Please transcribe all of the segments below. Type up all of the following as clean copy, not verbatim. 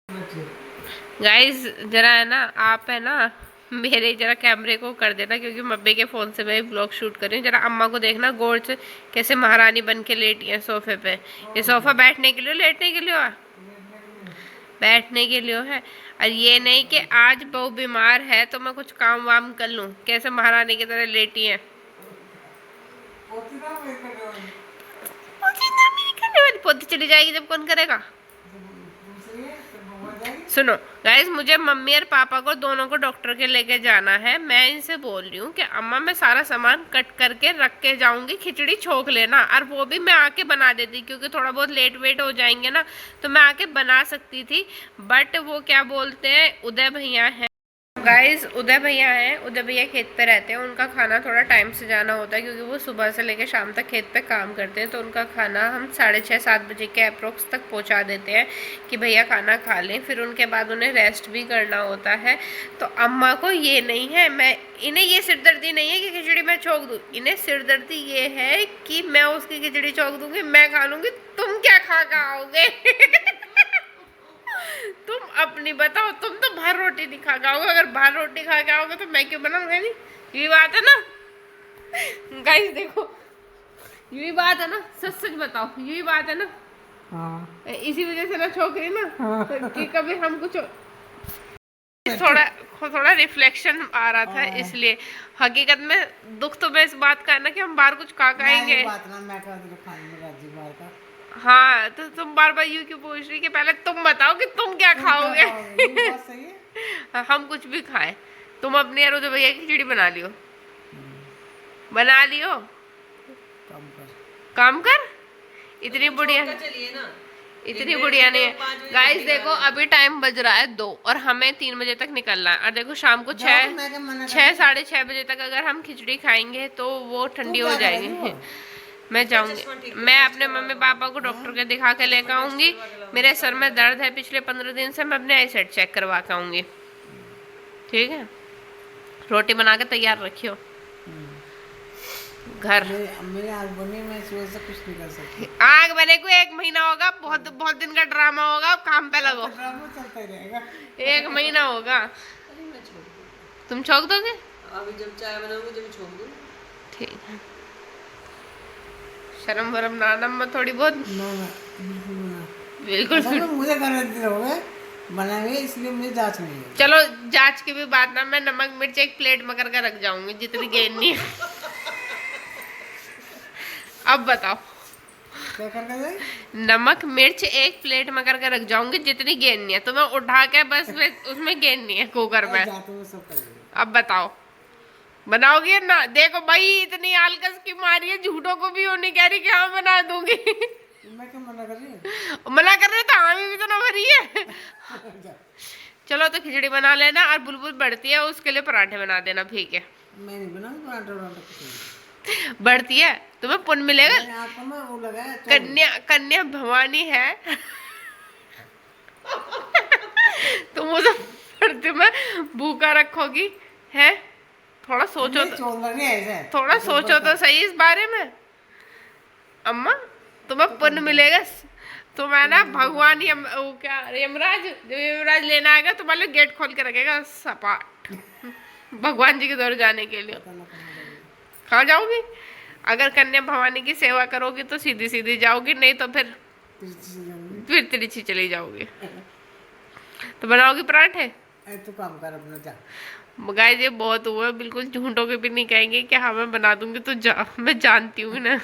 Guys जरा है ना, आप है ना मेरे जरा कैमरे को कर देना, क्योंकि मम्मी के फोन से मैं ब्लॉग शूट कर रही हूँ। जरा अम्मा को देखना गौर से कैसे महारानी बन के लेटी है सोफे पे। ये सोफा बैठने के लिए, लेटने के लिए, बैठने के लिए है। और ये नहीं कि आज बहू बीमार है तो मैं कुछ काम वाम कर लूँ, कैसे महारानी की तरह लेटी है। पोती चली जाएगी जब कौन करेगा। सुनो गाइस, मुझे मम्मी और पापा को दोनों को डॉक्टर के लेके जाना है। मैं इनसे बोल रही हूँ कि अम्मा मैं सारा सामान कट करके रख के जाऊंगी, खिचड़ी छोक लेना, और वो भी मैं आके बना देती, क्योंकि थोड़ा बहुत लेट वेट हो जाएंगे ना तो मैं आके बना सकती थी। बट वो क्या बोलते हैं, उदय भैया है गाइस, उदय भैया हैं, उदय भैया खेत पे रहते हैं। उनका खाना थोड़ा टाइम से जाना होता है, क्योंकि वो सुबह से लेकर शाम तक खेत पे काम करते हैं। तो उनका खाना हम 6:30-7 बजे के अप्रोक्स तक पहुंचा देते हैं कि भैया खाना खा लें। फिर उनके बाद उन्हें रेस्ट भी करना होता है। तो अम्मा को ये नहीं है, मैं इन्हें ये सिरदर्दी नहीं है कि खिचड़ी मैं छोक दूँ। इन्हें सिरदर्दी ये है कि मैं उसकी खिचड़ी छोक दूंगी, मैं खा लूंगी, तुम क्या खा आओगे। तुम अपनी बताओ, तुम तो बाहर रोटी नहीं खा के आओगे। अगर बाहर रोटी खा के आओगे तो मैं क्यों बनाऊंगा? नहीं, ये बात है ना गाइस, देखो यही बात है ना, सच सच बताओ, यही बात है ना। हाँ। इसी वजह से ना छोकरी ना, हाँ। कि कभी हम कुछ थोड़ा थोड़ा रिफ्लेक्शन आ रहा था, इसलिए। हकीकत में दुख तो मैं इस बात का है ना कि हम बाहर कुछ खा खाएंगे। हाँ, तो तुम बार बार यूं क्यों पूछ रही कि पहले तुम बताओ कि तुम क्या खाओगे। सही है। हम कुछ भी खाएं, तुम अपने और उधर भैया की खिचड़ी बना लियो, बना लियो। काम कर, इतनी बढ़िया, इतनी बढ़िया नहीं है। गाइस देखो, अभी टाइम बज रहा है 2 और हमें 3 बजे तक निकलना है। और देखो शाम को 6-6:30 बजे तक अगर हम खिचड़ी खाएंगे तो वो ठंडी हो जाएगी। मैं जाऊंगी, मैं अपने मम्मी पापा को डॉक्टर के दिखा के लेकर आऊंगी। मेरे सर में दर्द है पिछले 15 दिन से, मैं अपने आई सेट चेक करवा के आऊंगी। ठीक है, रोटी बना के तैयार रखियो। घर मेरे आग बने, मैं सुबह से कुछ नहीं कर सकती। आग बने को 1 महीना होगा, बहुत बहुत दिन का ड्रामा होगा, काम पे लगो। ड्रामा चलता ही रहेगा। 1 महीना होगा। तुम छोक दोगे? अभी जब चाय बनाऊंगी जब छोक दूं। ठीक है, शर्म वरम ना नम थोड़ी बहुत ना, बिल्कुल मुझे बना हुए, इसलिए मुझे जांच नहीं है। चलो जांच की भी बात ना, मैं नमक मिर्च एक प्लेट में करके रख जाऊंगी, जितनी गेंद है। अब बताओ क्या करना है? नमक मिर्च एक प्लेट में करके रख जाऊंगी, जितनी गेंद है तो मैं उठा के बस उसमें गेंद नहीं है कुकर में। अब बताओ बनाओगे ना? देखो भाई, इतनी आलकस की मारी है, झूठों को भी वो नहीं कह रही कि हाँ बना दूंगी। मैं क्यों मना कर रही हूँ? मना कर रहे तो हामी भी तो ना भरी है। चलो तो खिचड़ी बना लेना, और बुलबुल बढ़ती है उसके लिए पराठे बना देना, ठीक है? मैं नहीं बनाऊंगी पराठे। बढ़ती है तुम्हें पुण्य मिलेगा। कन्या कन्या भवानी है। तुम उसे बढ़ती में भूखा रखोगी है? थोड़ा सोचो तो, थोड़ा सोचो तो सही इस बारे में। अम्मा तुम्हें पुण्य मिलेगा, तुम्हें ना भगवान वो क्या यमराज, जब यमराज लेना आएगा तुम्हारे गेट खोल के रखेगा सपाट, भगवान जी के दौर जाने के लिए। कहाँ जाओगी? अगर कन्या भवानी की सेवा करोगी तो सीधी सीधी जाओगी, नहीं तो फिर तिरछी चली जाओगी। तो बनाओगी पराठे? तो काम कर अपना जा। गाइस ये बहुत हुआ, बिल्कुल झूठों के भी नहीं कहेंगे कि हाँ मैं बना दूंगी, तो जा, मैं जानती हूँ ना।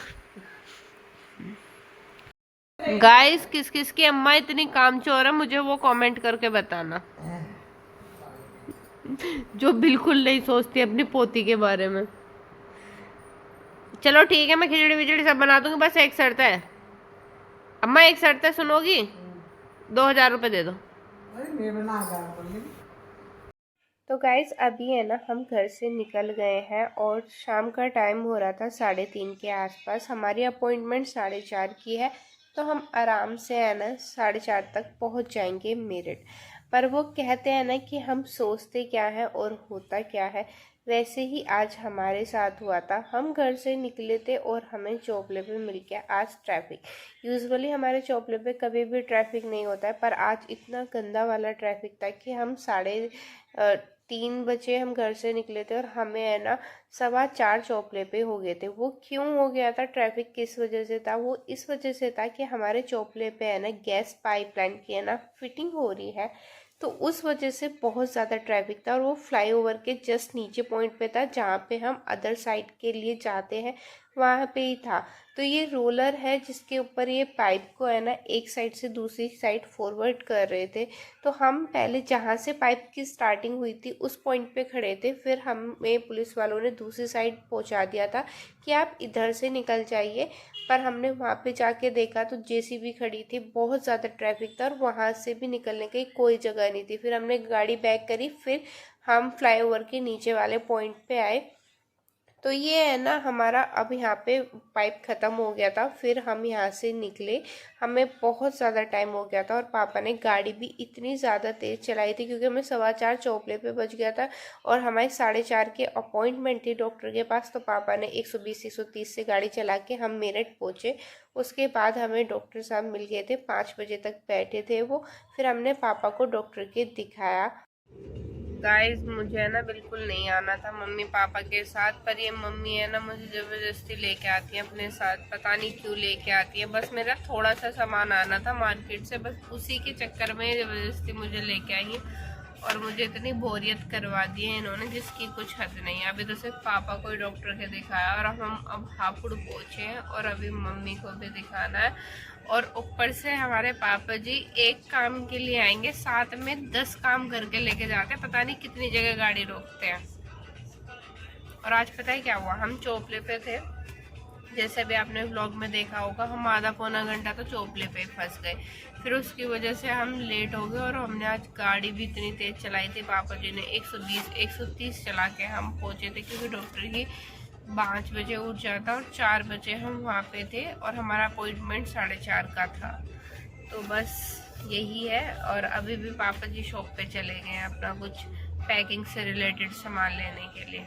गाइस किस किस की अम्मा इतनी कामचोर है, मुझे वो कमेंट करके बताना, जो बिल्कुल नहीं सोचती अपनी पोती के बारे में। चलो ठीक है, मैं खिचड़ी विचड़ी सब बना दूंगी, बस एक शर्त है अम्मा, एक शर्त है, सुनोगी? 2000 रुपये दे दो। तो गाइस अभी है ना हम घर से निकल गए हैं, और शाम का टाइम हो रहा था 3:30 के आसपास। हमारी अपॉइंटमेंट 4:30 की है, तो हम आराम से है ना 4:30 तक पहुंच जाएंगे मेरठ। पर वो कहते हैं ना कि हम सोचते क्या है और होता क्या है। वैसे ही आज हमारे साथ हुआ था। हम घर से निकले थे और हमें चौपले पे मिल गया आज ट्रैफिक। यूजुअली हमारे चौपले पे कभी भी ट्रैफिक नहीं होता है, पर आज इतना गंदा वाला ट्रैफिक था कि हम 3:30 बजे हम घर से निकले थे और हमें है ना 4:15 चौपले पे हो गए थे। वो क्यों हो गया था, ट्रैफिक किस वजह से था? वो इस वजह से था कि हमारे चौपले पे है ना गैस पाइपलाइन की है ना फिटिंग हो रही है, तो उस वजह से बहुत ज़्यादा ट्रैफिक था। और वो फ्लाईओवर के जस्ट नीचे पॉइंट पे था जहाँ पे हम अदर साइड के लिए जाते हैं, वहाँ पे ही था। तो ये रोलर है जिसके ऊपर ये पाइप को है ना एक साइड से दूसरी साइड फॉरवर्ड कर रहे थे। तो हम पहले जहाँ से पाइप की स्टार्टिंग हुई थी उस पॉइंट पे खड़े थे, फिर हमें पुलिस वालों ने दूसरी साइड पहुँचा दिया था कि आप इधर से निकल जाइए। पर हमने वहाँ पे जाके देखा तो जेसीबी खड़ी थी, बहुत ज़्यादा ट्रैफिक था और वहाँ से भी निकलने की कोई जगह नहीं थी। फिर हमने गाड़ी बैक करी, फिर हम फ्लाईओवर के नीचे वाले पॉइंट पे आए। तो ये है ना हमारा अब यहाँ पे पाइप ख़त्म हो गया था, फिर हम यहाँ से निकले। हमें बहुत ज़्यादा टाइम हो गया था और पापा ने गाड़ी भी इतनी ज़्यादा तेज़ चलाई थी क्योंकि हमें 4:15 चौपले पे बज गया था और हमारी 4:30 की अपॉइंटमेंट थी डॉक्टर के पास। तो पापा ने 120-130 से गाड़ी चला के हम मेरठ पहुँचे। उसके बाद हमें डॉक्टर साहब मिल गए थे, 5 बजे तक बैठे थे वो। फिर हमने पापा को डॉक्टर के दिखाया। गाइस मुझे है ना बिल्कुल नहीं आना था मम्मी पापा के साथ, पर ये मम्मी है ना मुझे ज़बरदस्ती लेके आती है अपने साथ, पता नहीं क्यों लेके आती है। बस मेरा थोड़ा सा सामान आना था मार्केट से, बस उसी के चक्कर में ज़बरदस्ती मुझे लेके आई है और मुझे इतनी बोरियत करवा दी है इन्होंने जिसकी कुछ हद नहीं है। अभी तो सिर्फ पापा को ही डॉक्टर के दिखाया और हम अब हापुड़ पहुँचे हैं और अभी मम्मी को भी दिखाना है। और ऊपर से हमारे पापा जी एक काम के लिए आएंगे, साथ में 10 काम करके लेके जाते हैं, पता नहीं कितनी जगह गाड़ी रोकते हैं। और आज पता है क्या हुआ, हम चोपले पे थे, जैसे भी आपने व्लॉग में देखा होगा, हम आधा पौना घंटा तो चोपले पे फंस गए। फिर उसकी वजह से हम लेट हो गए और हमने आज गाड़ी भी इतनी तेज चलाई थी, पापा जी ने 120-130 चला के हम पहुंचे थे क्योंकि डॉक्टर की 5 बजे उठ जाता और 4 बजे हम वहाँ पे थे और हमारा अपॉइंटमेंट 4:30 का था। तो बस यही है। और अभी भी पापा जी शॉप पे चले गए हैं अपना कुछ पैकिंग से रिलेटेड सामान लेने के लिए।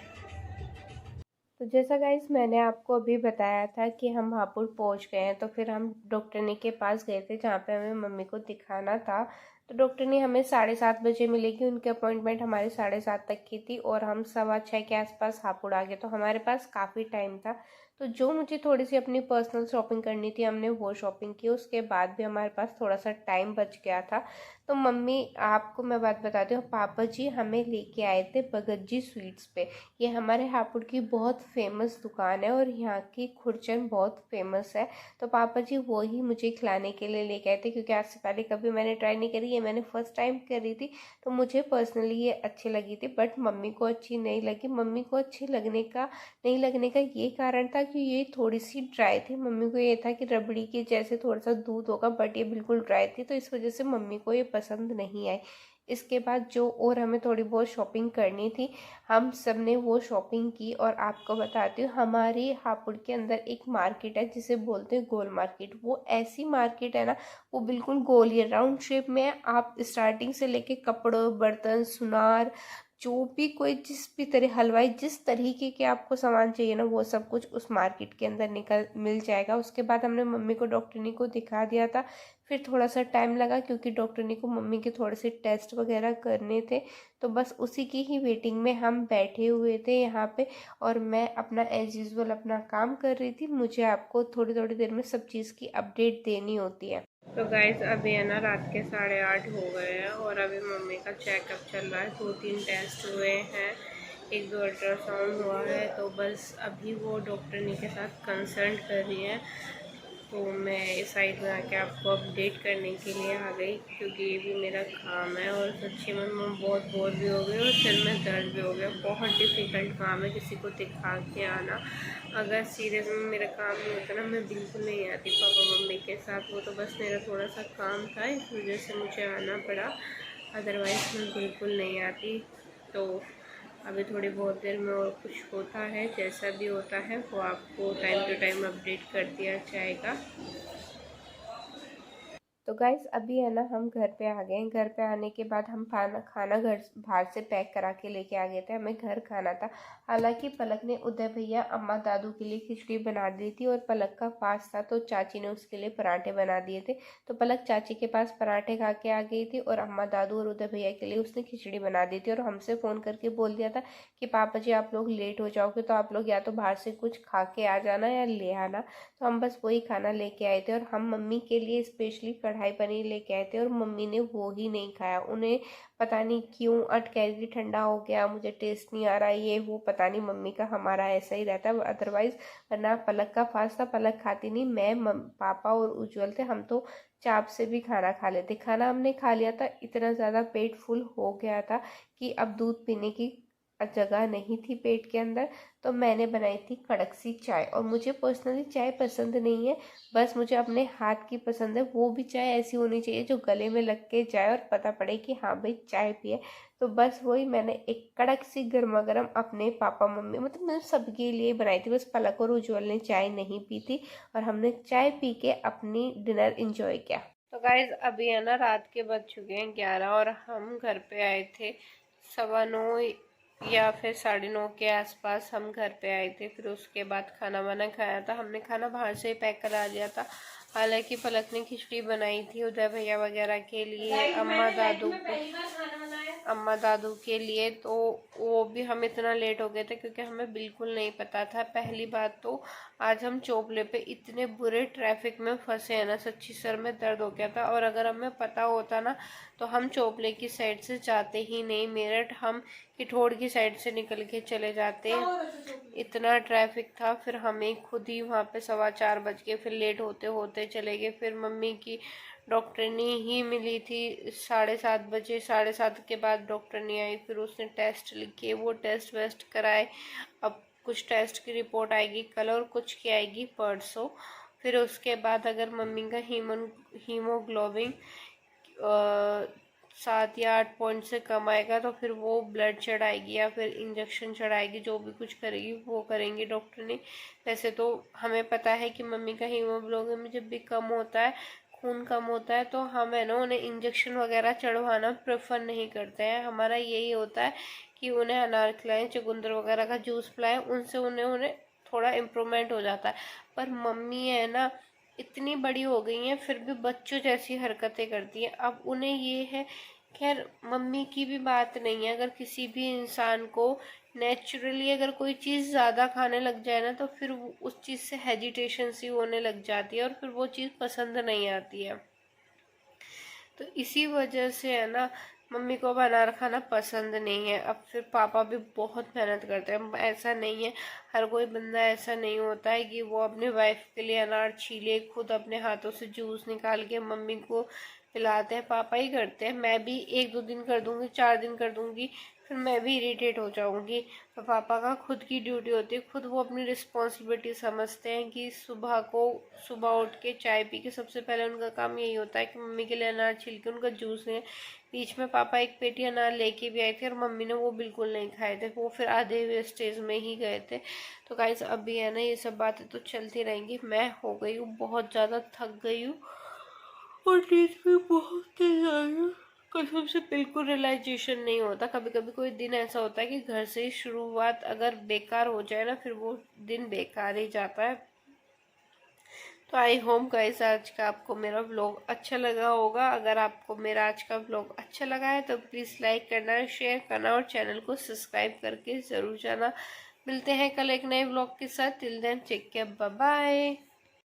तो जैसा गाइस मैंने आपको अभी बताया था कि हम हापुड़ पहुंच गए हैं, तो फिर हम डॉक्टरनी के पास गए थे जहाँ पे हमें मम्मी को दिखाना था। तो डॉक्टरनी हमें 7:30 बजे मिलेगी, उनकी अपॉइंटमेंट हमारी 7:30 तक की थी और हम 6:15 के आसपास हापुड़ आ गए, तो हमारे पास काफ़ी टाइम था। तो जो मुझे थोड़ी सी अपनी पर्सनल शॉपिंग करनी थी हमने वो शॉपिंग की, उसके बाद भी हमारे पास थोड़ा सा टाइम बच गया था। तो मम्मी, आपको मैं बात बताती हूँ, पापा जी हमें लेके आए थे भगत जी स्वीट्स पे। ये हमारे हापुड़ की बहुत फेमस दुकान है और यहाँ की खुरचन बहुत फेमस है। तो पापा जी वो ही मुझे खिलाने के लिए लेके आए थे क्योंकि आज से पहले कभी मैंने ट्राई नहीं करी, ये मैंने फर्स्ट टाइम करी थी। तो मुझे पर्सनली ये अच्छी लगी थी, बट मम्मी को अच्छी नहीं लगी। मम्मी को अच्छी नहीं लगने का ये कारण था कि ये थोड़ी सी ड्राई थी। मम्मी को ये था कि रबड़ी के जैसे थोड़ा सा दूध होगा, बट ये बिल्कुल ड्राई थी, तो इस वजह से मम्मी को ये पसंद नहीं आई। इसके बाद जो और हमें थोड़ी बहुत शॉपिंग करनी थी, हम सब ने वो शॉपिंग की। और आपको बताती हूँ, हमारे हापुड़ के अंदर एक मार्केट है जिसे बोलते हैं गोल मार्केट। वो ऐसी मार्केट है ना, वो बिल्कुल गोल ही राउंड शेप में है। आप स्टार्टिंग से लेके कपड़ों, बर्तन, सुनार, जो भी कोई जिस भी तरह हलवाई जिस तरीके के आपको सामान चाहिए ना, वो सब कुछ उस मार्केट के अंदर मिल जाएगा। उसके बाद हमने मम्मी को डॉक्टरनी को दिखा दिया था। फिर थोड़ा सा टाइम लगा क्योंकि डॉक्टरनी को मम्मी के थोड़े से टेस्ट वगैरह करने थे, तो बस उसी की ही वेटिंग में हम बैठे हुए थे यहाँ पे। और मैं अपना एज यूजल अपना काम कर रही थी। मुझे आपको थोड़ी थोड़ी देर में सब चीज़ की अपडेट देनी होती है। तो गाइज अभी है ना रात के 8:30 हो गए हैं और अभी मम्मी का चेकअप चल रहा है। 2-3 टेस्ट हुए हैं, 1-2 अल्ट्रासाउंड हुआ है, तो बस अभी वो डॉक्टरनी के साथ कंसल्ट कर रही है। तो मैं इस साइड में आके आपको अपडेट करने के लिए आ गई क्योंकि ये भी मेरा काम है। और सच्ची में मैं बहुत बोर भी हो गई और सिर में दर्द भी हो गया। बहुत डिफ़िकल्ट काम है किसी को दिखा के आना। अगर सीरियस में मेरा काम नहीं होता ना, मैं बिल्कुल नहीं आती पापा मम्मी के साथ। वो तो बस मेरा थोड़ा सा काम था, इस वजह से मुझे आना पड़ा, अदरवाइज़ मैं बिल्कुल नहीं आती। तो अभी थोड़ी बहुत देर में और कुछ होता है, जैसा भी होता है वो आपको टाइम टू टाइम अपडेट कर दिया जाएगा। तो गाइस अभी है ना हम घर पे आ गए हैं। घर पे आने के बाद हम खाना घर बाहर से पैक करा के लेके आ गए थे। हमें घर खाना था। हालांकि पलक ने उदय भैया अम्मा दादू के लिए खिचड़ी बना दी थी और पलक का फास्ट था तो चाची ने उसके लिए पराठे बना दिए थे। तो पलक चाची के पास पराठे खा के आ गई थी और अम्मा दादू और उदय भैया के लिए उसने खिचड़ी बना दी थी और हमसे फ़ोन करके बोल दिया था कि पापा जी आप लोग लेट हो जाओगे तो आप लोग या तो बाहर से कुछ खा के आ जाना या ले आना। तो हम बस वही खाना लेके आए थे और हम मम्मी के लिए स्पेशली कढ़ाई पनीर लेके आए थे और मम्मी ने वो ही नहीं खाया। उन्हें पता नहीं क्यों अटकैरी ठंडा हो गया, मुझे टेस्ट नहीं आ रहा, ये वो पता नहीं। मम्मी का हमारा ऐसा ही रहता है अदरवाइज। वरना पलक का फास्ट था, पलक खाती नहीं। मैं पापा और उज्जवल थे, हम तो चाप से भी खाना खा लेते। खाना हमने खा लिया था, इतना ज़्यादा पेट फुल हो गया था कि अब दूध पीने की जगह नहीं थी पेट के अंदर। तो मैंने बनाई थी कड़क सी चाय और मुझे पर्सनली चाय पसंद नहीं है, बस मुझे अपने हाथ की पसंद है। वो भी चाय ऐसी होनी चाहिए जो गले में लग के जाए और पता पड़े कि हाँ भाई चाय पिए। तो बस वही मैंने एक कड़क सी गर्मा गर्म अपने पापा मम्मी मतलब मैं सबके लिए बनाई थी। बस पलक और उज्जवल ने चाय नहीं पी थी और हमने चाय पी के अपनी डिनर इंजॉय किया। तो गाइज अभी है ना रात के बज चुके हैं 11 और हम घर पे आए थे 9:15 या फिर 9:30 के आसपास हम घर पे आए थे। फिर उसके बाद खाना वाना खाया था। हमने खाना बाहर से ही पैक करा लिया था। हालांकि पलक ने खिचड़ी बनाई थी उदय भैया वगैरह के लिए, अम्मा दादू के लिए। तो वो भी हम इतना लेट हो गए थे क्योंकि हमें बिल्कुल नहीं पता था। पहली बात तो आज हम चोपले पे इतने बुरे ट्रैफिक में फंसे हैं ना, सच्ची सर में दर्द हो गया था। और अगर हमें पता होता ना तो हम चोपले की साइड से जाते ही नहीं, मेरठ हम किठोड़ की साइड से निकल के चले जाते। इतना ट्रैफिक था। फिर हमें खुद ही वहाँ पे 4:15 बज के फिर लेट होते होते चले गए। फिर मम्मी की डॉक्टरनी ही मिली थी 7:30 बजे। 7:30 के बाद डॉक्टरनी आई, फिर उसने टेस्ट लिखे, वो टेस्ट वेस्ट कराए। अब कुछ टेस्ट की रिपोर्ट आएगी कल और कुछ की आएगी परसों। फिर उसके बाद अगर मम्मी का हीमोग्लोबिन 7 या 8 पॉइंट से कम आएगा तो फिर वो ब्लड चढ़ाएगी या फिर इंजेक्शन चढ़ाएगी, जो भी कुछ करेगी वो करेंगी डॉक्टर ने। वैसे तो हमें पता है कि मम्मी का हीमोग्लोबिन जब भी कम होता है, खून कम होता है, तो हम है ना उन्हें इंजेक्शन वगैरह चढ़वाना प्रेफर नहीं करते हैं। हमारा यही होता है कि उन्हें अनार खिलाएं, चुकंदर वगैरह का जूस पिलाएं, उनसे उन्हें थोड़ा इम्प्रूवमेंट हो जाता है। पर मम्मी है ना इतनी बड़ी हो गई हैं फिर भी बच्चों जैसी हरकतें करती हैं। अब उन्हें ये है, खैर मम्मी की भी बात नहीं है। अगर किसी भी इंसान को नेचुरली अगर कोई चीज़ ज़्यादा खाने लग जाए ना तो फिर उस चीज़ से हेजिटेशन सी होने लग जाती है और फिर वो चीज़ पसंद नहीं आती है। तो इसी वजह से है ना मम्मी को अब अनार खाना पसंद नहीं है। अब फिर पापा भी बहुत मेहनत करते हैं। ऐसा नहीं है, हर कोई बंदा ऐसा नहीं होता है कि वो अपनी वाइफ के लिए अनार छीले, खुद अपने हाथों से जूस निकाल के मम्मी को पिलाते हैं। पापा ही करते हैं। मैं भी 1-2 दिन कर दूंगी, 4 दिन कर दूंगी, फिर मैं भी इरिटेट हो जाऊंगी। तो पापा का खुद की ड्यूटी होती है, खुद वो अपनी रिस्पॉन्सिबिलिटी समझते हैं कि सुबह उठ के चाय पी के सबसे पहले उनका काम यही होता है कि मम्मी के लिए अनार छील के उनका जूस लें। बीच में पापा एक पेटी अनार लेके भी आए थे और मम्मी ने वो बिल्कुल नहीं खाए थे, वो फिर आधे हुए स्टेज में ही गए थे। तो गाइस अभी है ना ये सब बातें तो चलती रहेंगी। मैं हो गई हूँ बहुत ज़्यादा, थक गई हूँ और नींद भी बहुत तेज आ रही है। कसम से बिल्कुल रियलाइजेशन नहीं होता। कभी कभी कोई दिन ऐसा होता है कि घर से ही शुरुआत अगर बेकार हो जाए ना फिर वो दिन बेकार ही जाता है। तो आई होप गाइस आज का आपको मेरा व्लॉग अच्छा लगा होगा। अगर आपको मेरा आज का व्लॉग अच्छा लगा है तो प्लीज़ लाइक करना, शेयर करना और चैनल को सब्सक्राइब करके ज़रूर जाना। मिलते हैं कल एक नए व्लॉग के साथ। Till then take care, bye bye.